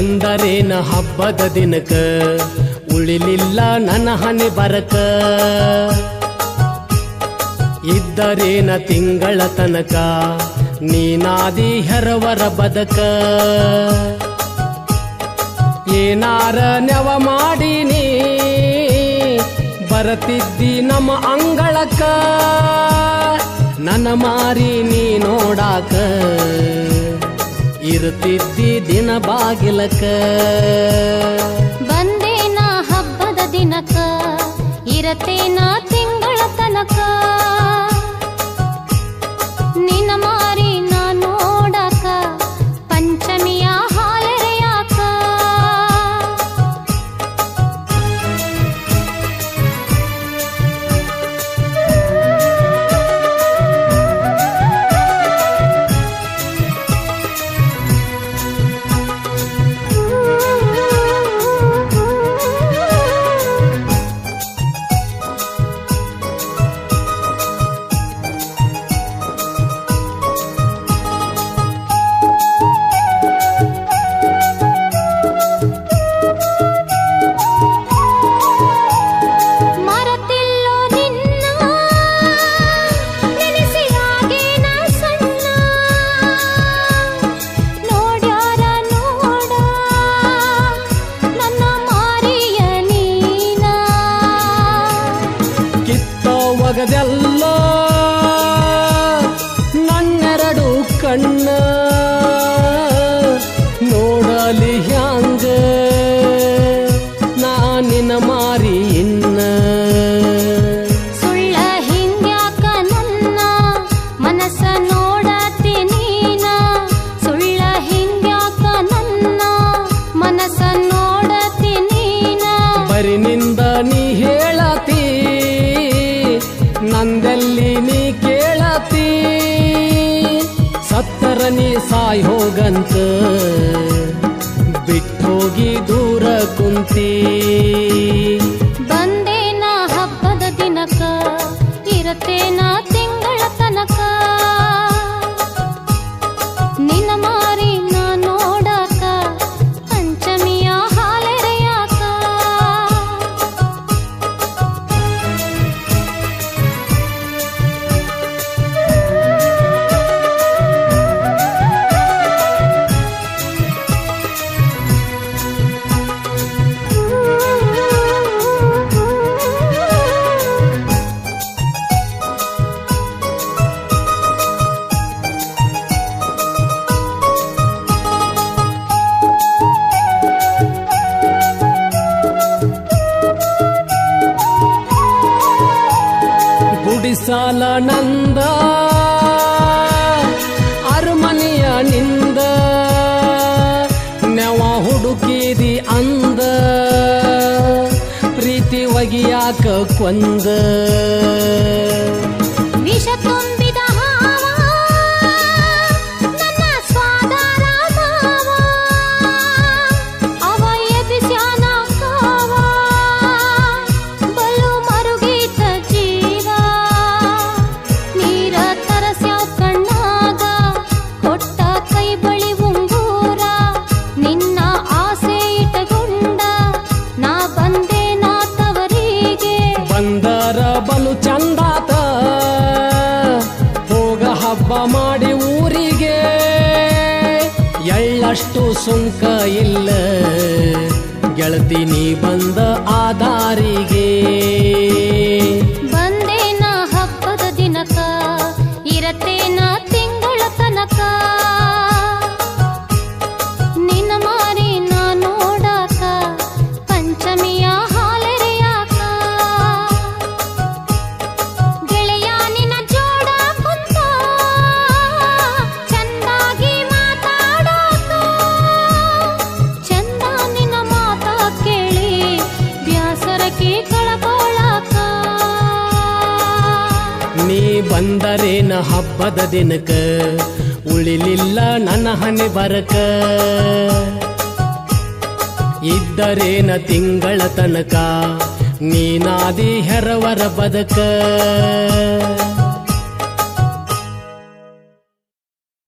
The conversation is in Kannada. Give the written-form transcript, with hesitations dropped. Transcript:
ಬಂದರೇನ ಹಬ್ಬದ ದಿನಕ ಉಳಿಲಿಲ್ಲ ನನ್ನ ಹಣೆ ಬರಕ ಇದ್ದರೇನ ತಿಂಗಳ ತನಕ ನೀನಾದಿ ಹೆರವರ ಬದಕ ಏನಾರ ನೆವ ಮಾಡೀನಿ ಬರತಿದ್ದಿ ನಮ್ಮ ಅಂಗಳಕ್ಕ ನನ್ನ ಮಾರಿ ನೀ ನೋಡಾಕ ಇರುತ್ತಿದ್ದಿ ದಿನ ಬಾಗಿಲಕ ಬಂದೇನ ಹಬ್ಬದ ದಿನಕ ಇರತೇನ ತಿಂಗಳ ತನಕ ನಿನ್ನ ಮಾರಿ ನಾ ನೋಡಾಕ ಪಂಚಮಿಯ ಹಾಲೆರೆಯಾಕ ಒಗದೆಲ್ಲ ನನ್ನೆರಡು ಕಣ್ಣ ನೋಡಲಿ ಹ್ಯಾಂಗ ನಾನಿನ ಮಾರಿ ಇನ್ನ ಸುಳ್ಳ ಹಿಂಗ್ಯಾಕ ನನ್ನ ಮನಸ್ಸ ನೋಡತಿ ನೀನ ಸುಳ್ಳ ಹಿಂಗ್ಯಾಕ ನನ್ನ ಮನಸ್ಸ ನೋಡತಿ ನೀನ ಬರಿ ನಿಂದ ನೀ ಹೇಳತಿ ನಂದಲ್ಲಿ ನೀ ಕೇಳತಿ ಸತ್ತರ ನೀ ಸಾಯ್ ಹೋಗಂತ ಬಿಟ್ಟೋಗಿ ದೂರ ಕುಂತಿ ಬಂದೇನ ಹಬ್ಬದ ದಿನಕ ಇರತೇನ ತಿಂಗಳ ತನಕ ನಿನ್ನ ಮಾರಿ ನಾ ನೋಡಾಕ ಪಂಚಮಿಯ ಹಾಲೆರೆಯಾಕ ಗುಡಿಸಾಲ ನಂದ ಅರಮನೆಯ ನಿಂದ ನೆವ ಹುಡುಕಿದಿ ಅಂದ ಪ್ರೀತಿ ಒಗಿಯಾಕ ಕೊಂದ ವಿಷ ತುಂಬಿದ ಹಾವ ನನ್ನ ಸ್ವಾದಾರ ಮಾವ ಅವ ಎಬಿಸ್ಯಾನ ಕಾವ ಬಲು ಮರುಗೀತ ಜೀವ ನೀರ ತರಸ್ಯಾವ ಕಣ್ಣಾಗ ಕೊಟ್ಟ ಕೈ ಬಳಿ ಉಂಗೂರ ನಿನ್ನ ಆಸೆ ಇಟಗೊಂಡ ನಾ ಬಂದೆ ನಾ ತವರಿಗೆ ಬಂದರ ಬಲು ಚಂದಾತ ಹೋಗ ಹಬ್ಬ ಮಾಡಿ ಊರಿಗೆ ಎಳ್ಳಷ್ಟು ಸುಂಕ ಇಲ್ಲ ಗೆಳತಿ ನೀ ಬಂದ ಆದಾರಿಗೆ ಬಂದೇನ ಹಬ್ಬದ ದಿನಕ ಇರತೇನ ತಿಂಗಳ ತನಕ ನಿನ್ನ ಮಾರಿ ನಾ ನೋಡಾಕ ಪಂಚಮಿಯ ಹಾಲೆರೆಯಾಕ ಗೆಳೆಯ ನಿನ್ನ ಜೋಡ ಕುಂತ ಚಂದಾಗಿ ಮಾತಾಡಾಕ ಚಂದ ನಿನ್ನ ಮಾತ ಕೇಳಿ ಬ್ಯಾಸರಕ್ಕೆ ಕಳಕೊಳ್ಳಾಕ ನೀ ಬಂದರೇನ ಹಬ್ಬದ ದಿನಕ ಉಳಿಲಿಲ್ಲ ನನ್ನ ಹಣೆ ಬರಕ ಇದ್ದರೇನ ತಿಂಗಳ ತನಕ ನೀನಾದಿ ಹೆರವರ ಬದಕ